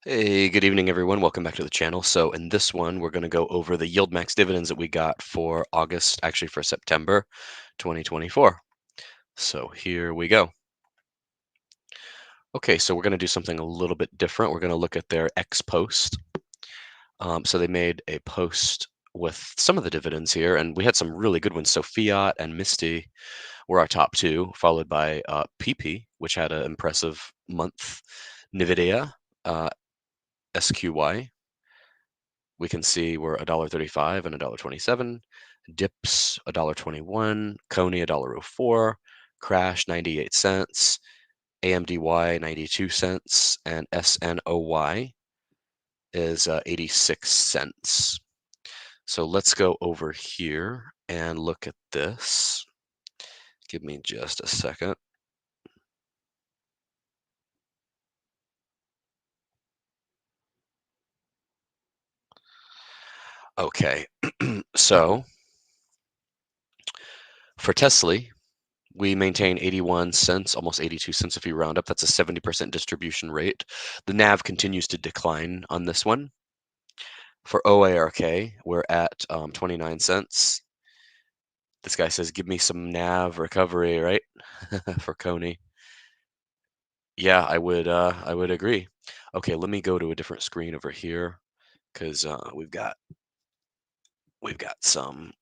Hey, good evening, everyone. Welcome back to the channel. So in this one, we're going to go over the YieldMax dividends that we got for August, actually for September 2024. So here we go. Okay, so we're going to do something a little bit different. We're going to look at their X post. So they made a post with some of the dividends here, and we had some really good ones. So Fiat and Misty were our top two, followed by PP, which had an impressive month. Nvidia, uh, SQY. We can see we're $1.35 and $1.27. Dips $1.21. Coney $1.04. Crash 98 cents. AMDY 92 cents. And SNOY is 86 cents. So let's go over here and look at this. Give me just a second. Okay, so for Tesla, we maintain 81 cents, almost 82 cents if you round up. That's a 70% distribution rate. The NAV continues to decline on this one. For OARK, we're at 29 cents. This guy says, give me some NAV recovery, right? For Coney. Yeah, I would agree. Okay, let me go to a different screen over here because we've got some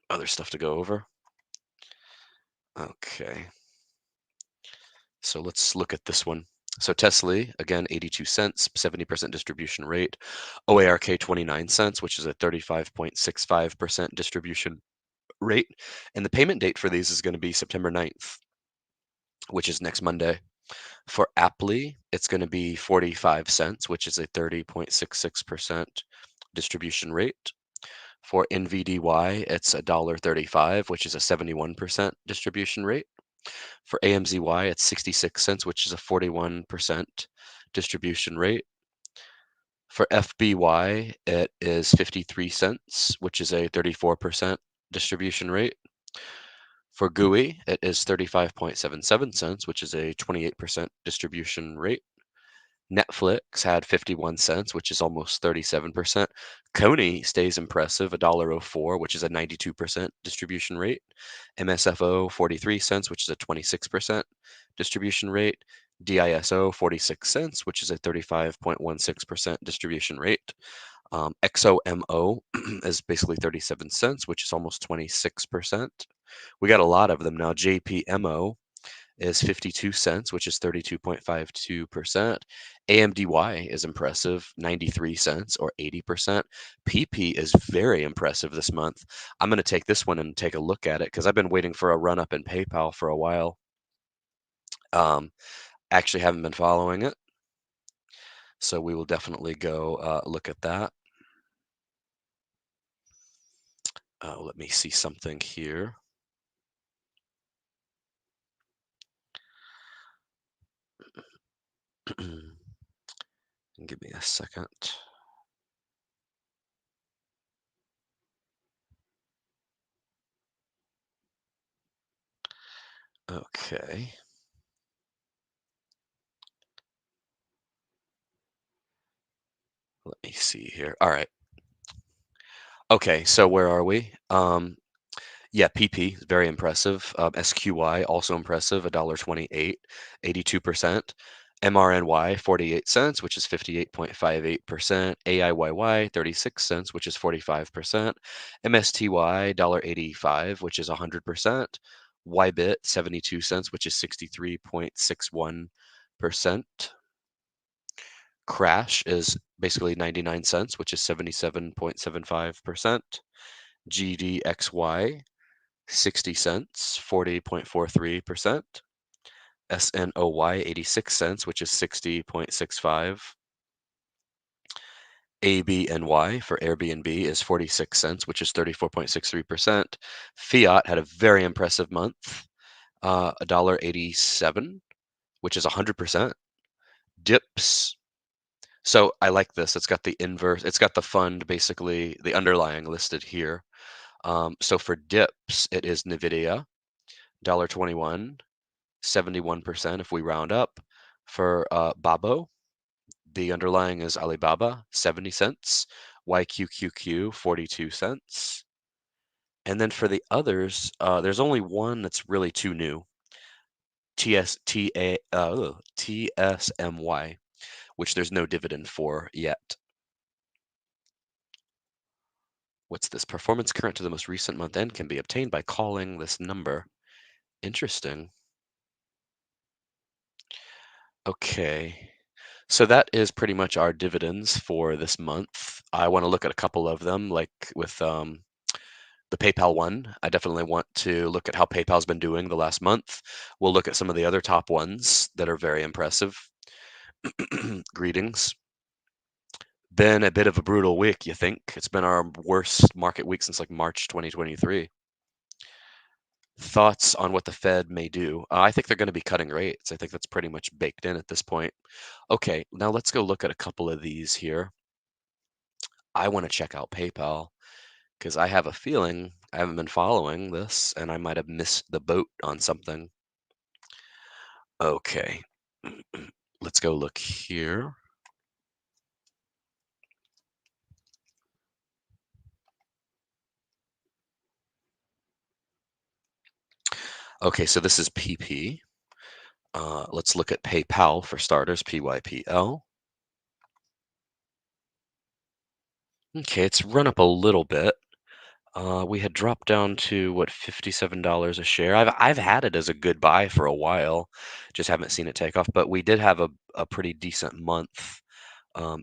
other stuff to go over. Okay. So let's look at this one. So Tesla, again, 82 cents, 70% distribution rate. OARK, 29 cents, which is a 35.65% distribution rate. And the payment date for these is going to be September 9th, which is next Monday. For Aptly, it's going to be 45 cents, which is a 30.66% distribution rate. For NVDY, it's $1.35, which is a 71% distribution rate. For AMZY, it's 66 cents, which is a 41% distribution rate. For FBY, it is 53 cents, which is a 34% distribution rate. For GUI, it is 35.77 cents, which is a 28% distribution rate. Netflix had 51 cents, which is almost 37%. Coney stays impressive, $1.04, which is a 92% distribution rate. MSFO, 43 cents, which is a 26% distribution rate. DISO, 46 cents, which is a 35.16% distribution rate. XOMO is basically 37 cents, which is almost 26%. We got a lot of them now. JPMO is 52 cents, which is 32.52%. AMDY is impressive, 93 cents or 80%. PP is very impressive this month. I'm going to take this one and take a look at it because I've been waiting for a run up in PayPal for a while. Actually haven't been following it. So we will definitely go look at that. Let me see something here. Give me a second. Okay. Let me see here. All right. Okay, so where are we? Yeah, PP is very impressive. SQY also impressive, $1.28, 82%. MRNY, 48 cents, which is 58.58%. AIYY, 36 cents, which is 45%. MSTY, $1.85, which is 100%. YBIT, 72 cents, which is 63.61%. Crash is basically 99 cents, which is 77.75%. GDXY, 60 cents, 40.43%. SNOY, 86 cents, which is 60.65. ABNY for Airbnb is 46 cents, which is 34.63%. Fiat had a very impressive month, $1.87, which is 100%. Dips. So I like this. It's got the inverse. It's got the fund, basically the underlying listed here. So for dips, it is Nvidia, $1.21, 71% if we round up. For Babo, The underlying is Alibaba, 70 cents, YQQQ, 42 cents. And then for the others, there's only one that's really too new, TSMY, which there's no dividend for yet. What's this? Performance current to the most recent month end can be obtained by calling this number. Interesting. Okay. So that is pretty much our dividends for this month. I want to look at a couple of them, like with the PayPal one. I definitely want to look at how PayPal's been doing the last month. We'll look at some of the other top ones that are very impressive. Greetings. Been a bit of a brutal week, you think? It's been our worst market week since like March 2023. Thoughts on what the Fed may do? I think they're going to be cutting rates. I think that's pretty much baked in at this point. Okay, now let's go look at a couple of these here. I want to check out PayPal because I have a feeling I haven't been following this and I might have missed the boat on something. Okay, let's go look here. Okay, so this is PP. Let's look at PayPal for starters, PYPL. Okay, it's run up a little bit. We had dropped down to what, $57 a share. I've had it as a good buy for a while, just haven't seen it take off. But we did have a pretty decent month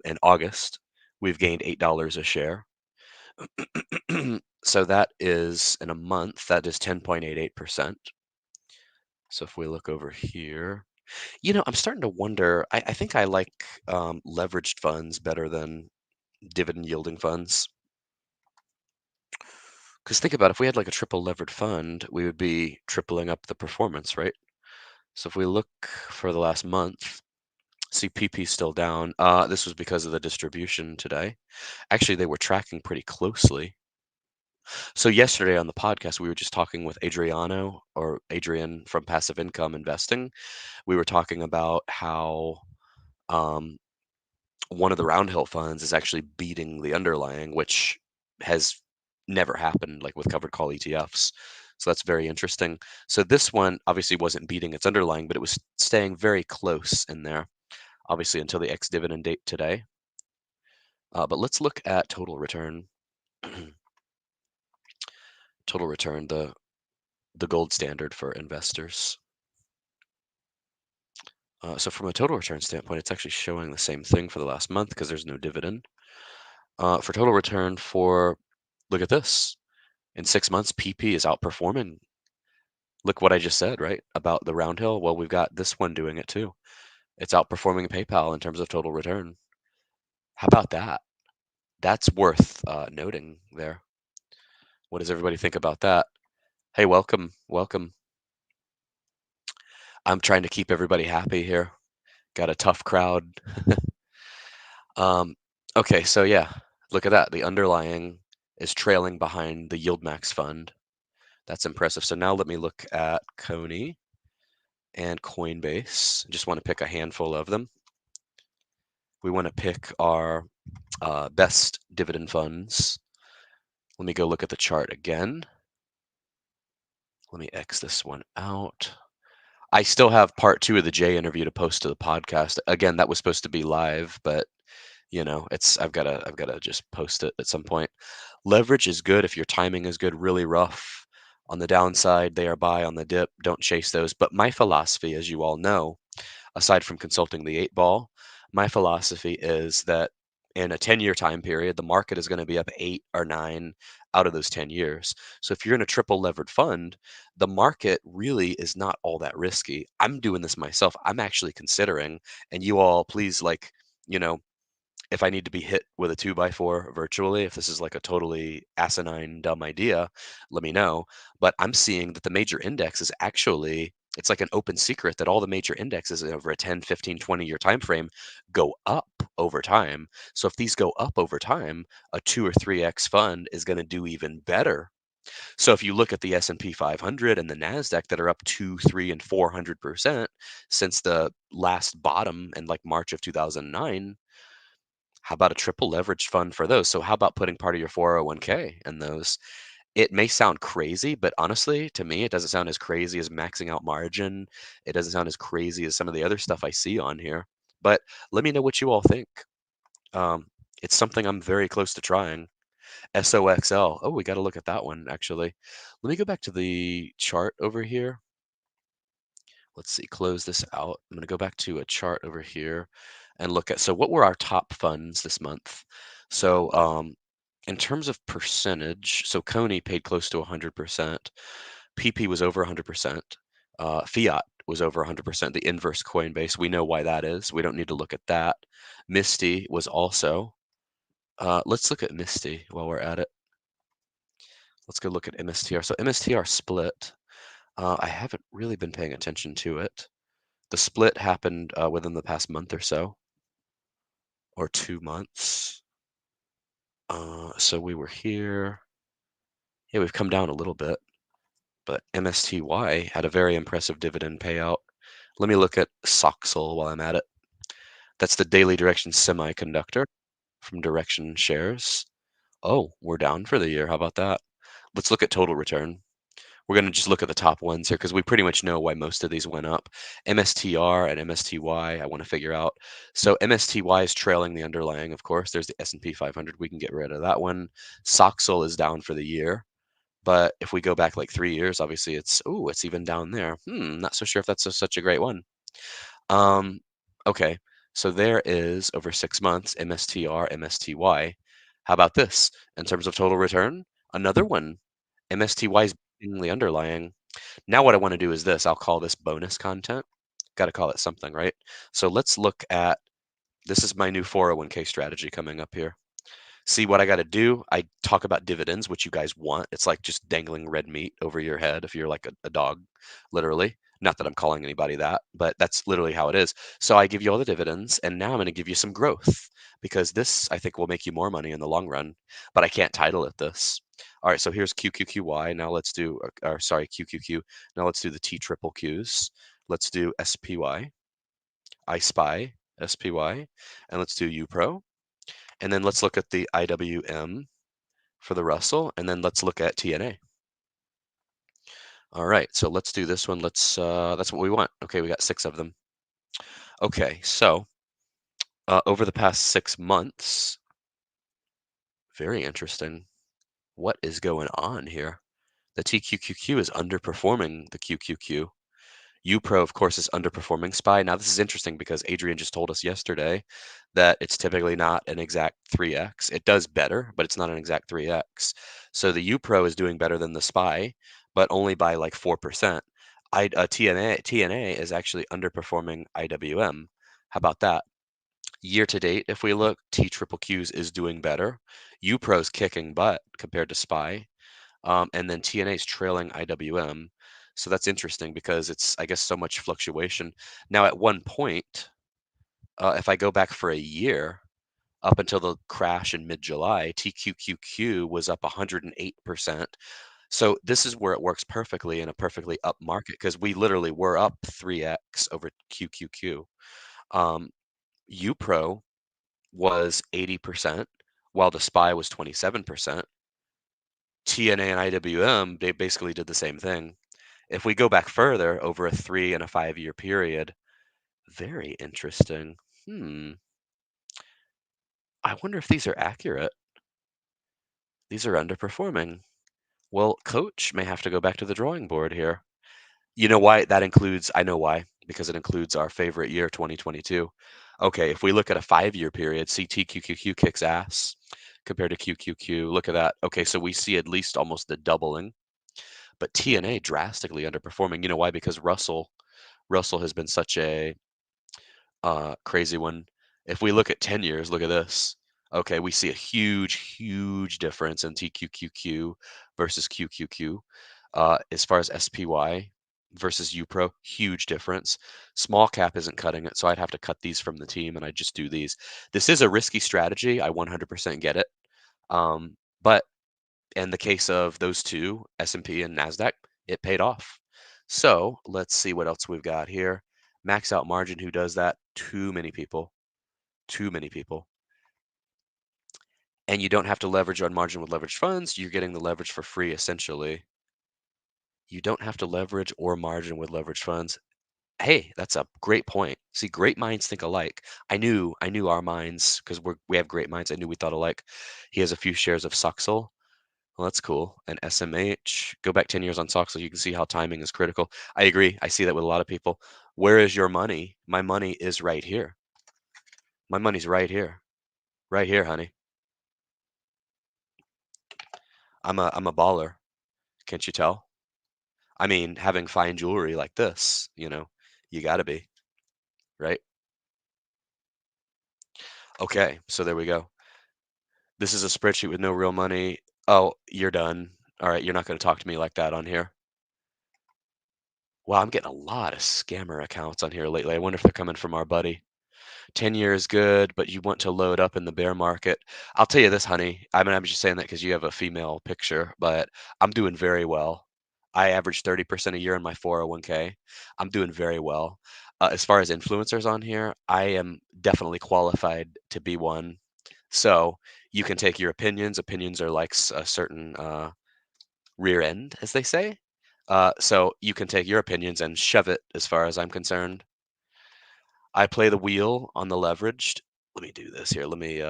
in August. We've gained $8 a share. So that is in a month, that is 10.88%. So if we look over here, I'm starting to wonder. I think I like leveraged funds better than dividend yielding funds. Because think about it, if we had like a triple levered fund, we would be tripling up the performance, right? So if we look for the last month, see PP still down. This was because of the distribution today. Actually, they were tracking pretty closely. So yesterday on the podcast, we were just talking with Adriano or Adrian from Passive Income Investing. We were talking about how um, one of the Roundhill funds is actually beating the underlying, which has never happened like with covered call ETFs. So that's very interesting. So this one obviously wasn't beating its underlying, but it was staying very close in there, obviously until the ex-dividend date today. But let's look at total return. Total return, the gold standard for investors. So from a total return standpoint, it's actually showing the same thing for the last month because there's no dividend. For total return look at this. In 6 months, PP is outperforming. Look what I just said, right? About the Roundhill. Well, we've got this one doing it too. It's outperforming PayPal in terms of total return. How about that? That's worth noting there. What does everybody think about that? Hey, welcome, welcome. I'm trying to keep everybody happy here. Got a tough crowd. Um, okay, so yeah, look at that. The underlying is trailing behind the YieldMax fund. That's impressive. So now let me look at Coney and Coinbase. I just want to pick a handful of them. We want to pick our best dividend funds. Let me go look at the chart again. Let me X this one out. I still have part 2 of the Jay interview to post to the podcast. Again, that was supposed to be live, but I've gotta just post it at some point. Leverage is good if your timing is good, really rough. On the downside, they are buy. On the dip, don't chase those. But my philosophy, as you all know, aside from consulting the 8 ball, my philosophy is that in a 10-year time period, the market is going to be up 8 or 9 out of those 10 years. So if you're in a triple levered fund, the market really is not all that risky. I'm doing this myself. I'm actually considering, and you all please, like, you know, if I need to be hit with a 2x4 virtually, if this is like a totally asinine, dumb idea, let me know. But I'm seeing that the major index is actually, it's like an open secret that all the major indexes over a 10, 15, 20-year time frame go up over time. So if these go up over time, a 2 or 3x fund is going to do even better. So if you look at the S&P 500 and the Nasdaq that are up 2, 3, and 400% since the last bottom in like March of 2009, how about a triple leveraged fund for those? So how about putting part of your 401k in those? It may sound crazy, but honestly, to me, it doesn't sound as crazy as maxing out margin. It doesn't sound as crazy as some of the other stuff I see on here. But let me know what you all think. Um, it's something I'm very close to trying. SOXL. Oh, we got to look at that one actually. Let me go back to the chart over here. Let's see, close this out. I'm going to go back to a chart over here and look at, so what were our top funds this month? So in terms of percentage, so Coney paid close to 100%. PP was over 100%. Fiat was over 100%. The inverse Coinbase, we know why that is. We don't need to look at that. Misty was also. Let's look at Misty while we're at it. Let's go look at MSTR. So MSTR split. I haven't really been paying attention to it. The split happened within the past month or so, or 2 months. So we were here. Yeah, we've come down a little bit, but MSTY had a very impressive dividend payout. Let me look at Soxel while I'm at it. That's the daily direction semiconductor from Direction Shares. Oh, we're down for the year. How about that? Let's look at total return. We're going to just look at the top ones here because we pretty much know why most of these went up. MSTR and MSTY, I want to figure out. So MSTY is trailing the underlying, of course. There's the S&P 500. We can get rid of that one. Soxel is down for the year. But if we go back like 3 years, obviously it's even down there. Not so sure if that's such a great one. Okay, so there is over 6 months, MSTR, MSTY. How about this? In terms of total return, another one. MSTY is beating the underlying. Now what I want to do is this. I'll call this bonus content. Got to call it something, right? So let's look at, this is my new 401k strategy coming up here. See what I got to do? I talk about dividends, which you guys want. It's like just dangling red meat over your head if you're like a dog, literally. Not that I'm calling anybody that, but that's literally how it is. So I give you all the dividends, and now I'm going to give you some growth because this, I think, will make you more money in the long run, but I can't title it this. All right, so here's QQQY. Now let's do, or sorry, QQQ. Now let's do the T triple Qs. Let's do SPY, I Spy, SPY, and let's do UPRO. And then let's look at the IWM for the Russell, and then let's look at TNA. All right, so let's do this one. That's what we want. Okay, we got 6 of them. Okay, so over the past 6 months, very interesting. What is going on here? The TQQQ is underperforming the QQQ. UPRO, of course, is underperforming SPY. Now, this is interesting because Adrian just told us yesterday that it's typically not an exact 3x. It does better, but it's not an exact 3x. So the UPRO is doing better than the SPY, but only by like 4%. TNA is actually underperforming IWM. How about that? Year to date, if we look, T triple Qs is doing better. UPRO is kicking butt compared to SPY. And then TNA is trailing IWM. So that's interesting because it's, I guess, so much fluctuation. Now, at one point, if I go back for a year, up until the crash in mid-July, TQQQ was up 108%. So this is where it works perfectly in a perfectly up market because we literally were up 3x over QQQ. UPRO was 80%, while the SPY was 27%. TNA and IWM, they basically did the same thing. If we go back further over a 3 and a 5-year period, very interesting. I wonder if these are accurate. These are underperforming. Well, coach may have to go back to the drawing board here. You know why that includes, I know why, because it includes our favorite year, 2022. Okay, if we look at a 5-year period, CTQQQ kicks ass compared to QQQ. Look at that. Okay, so we see at least almost the doubling. But TNA drastically underperforming. You know why? Because Russell has been such a crazy one. If we look at 10 years, look at this. Okay, we see a huge difference in TQQQ versus QQQ. As far as SPY versus UPRO, huge difference. Small cap isn't cutting it, so I'd have to cut these from the team, and I just do these. This is a risky strategy. I 100% get it. But In the case of those two, S&P and NASDAQ, it paid off. So let's see what else we've got here. Max out margin, who does that? Too many people. Too many people. And you don't have to leverage on margin with leveraged funds. You're getting the leverage for free, essentially. You don't have to leverage or margin with leveraged funds. Hey, that's a great point. See, great minds think alike. I knew our minds because we have great minds. I knew we thought alike. He has a few shares of Soxal. Well, that's cool. And SMH. Go back 10 years on Soxal. You can see how timing is critical. I agree. I see that with a lot of people. Where is your money? My money is right here. My money's right here. Right here, honey. I'm a baller. Can't you tell? I mean, having fine jewelry like this, you gotta be, right? Okay, so there we go. This is a spreadsheet with no real money. Oh, you're done. All right, you're not gonna talk to me like that on here. Wow, I'm getting a lot of scammer accounts on here lately. I wonder if they're coming from our buddy. 10-year is good, but you want to load up in the bear market. I'll tell you this, honey. I mean, I'm just saying that because you have a female picture, but I'm doing very well. I average 30% a year in my 401k. I'm doing very well. As far as influencers on here, I am definitely qualified to be one. So you can take your opinions. Opinions are like a certain rear end, as they say. So you can take your opinions and shove it, as far as I'm concerned. I play the wheel on the leveraged. Let me do this here. Let me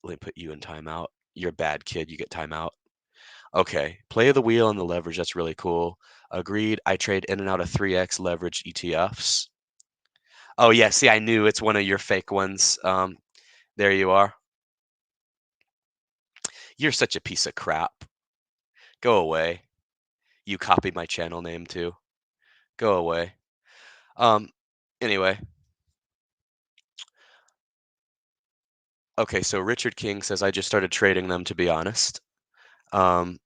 put you in timeout. You're a bad kid. You get timeout. Okay. Play the wheel on the leverage. That's really cool. Agreed. I trade in and out of 3x leverage ETFs. Oh yeah. See, I knew it's one of your fake ones. There you are. You're such a piece of crap. Go away. You copied my channel name too. Go away. Um. Anyway. Okay. So Richard King says I just started trading them, to be honest. Um.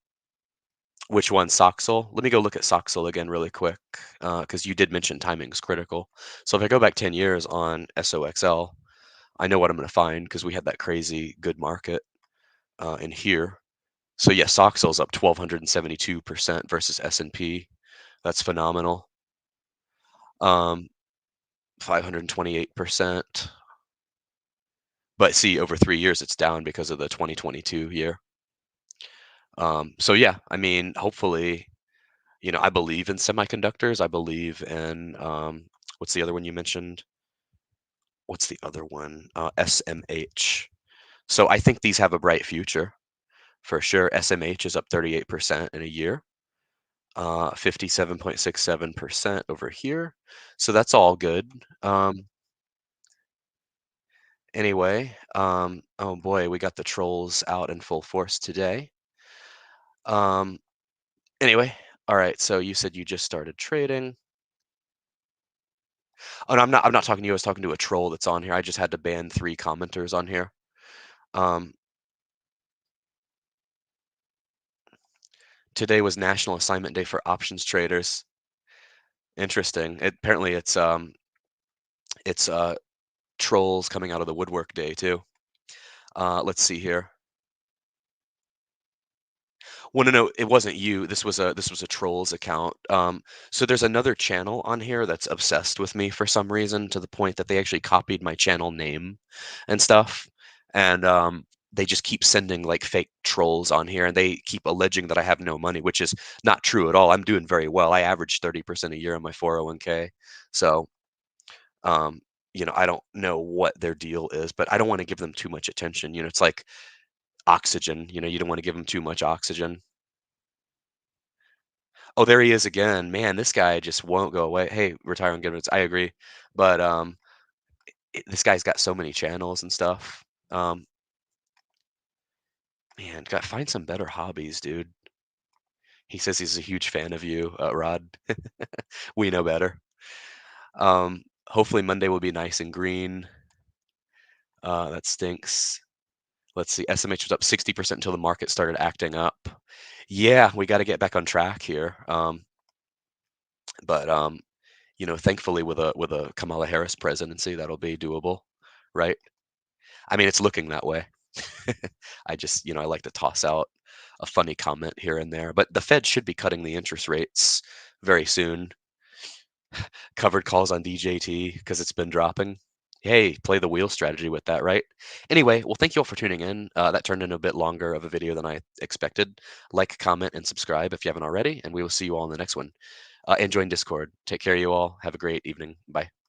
Which one? Soxal? Let me go look at Soxal again really quick, because you did mention timing is critical. So if I go back 10 years on SOXL, I know what I'm going to find because we had that crazy good market in here. So yeah, Soxal's up 1,272% versus S&P. That's phenomenal. 528%. But see, over 3 years, it's down because of the 2022 year. So yeah, I mean, hopefully, I believe in semiconductors. I believe in what's the other one you mentioned? What's the other one? SMH. So I think these have a bright future for sure. SMH is up 38% in a year, 57.67% over here. So that's all good. Anyway, oh boy, we got the trolls out in full force today. Um, anyway, all right. So you said you just started trading. Oh, no, I'm not talking to you. I was talking to a troll that's on here. I just had to ban 3 commenters on here. Um, Today was National Assignment Day for options traders. Interesting. Apparently it's trolls coming out of the woodwork day too. Let's see here. Well, no, it wasn't you. This was a trolls account. So there's another channel on here that's obsessed with me for some reason, to the point that they actually copied my channel name and stuff. And they just keep sending like fake trolls on here, and they keep alleging that I have no money, which is not true at all. I'm doing very well. I average 30% a year on my 401k. So um, I don't know what their deal is, but I don't want to give them too much attention. It's like oxygen. You don't want to give them too much oxygen. Oh, there he is again. Man, this guy just won't go away. Hey, retire on dividends. I agree, but this guy's got so many channels and stuff. Um, Man, got find some better hobbies, dude. He says he's a huge fan of you, Rod. We know better. Hopefully Monday will be nice and green. That stinks. Let's see. SMH was up 60% until the market started acting up. Yeah, we got to get back on track here. But thankfully with a Kamala Harris presidency, that'll be doable, right? I mean, it's looking that way. I just, I like to toss out a funny comment here and there. But the Fed should be cutting the interest rates very soon. Covered calls on DJT because it's been dropping. Hey, play the wheel strategy with that, right? Anyway, well, thank you all for tuning in. That turned into a bit longer of a video than I expected. Like, comment, and subscribe if you haven't already, and we will see you all in the next one. And join Discord. Take care, you all. Have a great evening. Bye.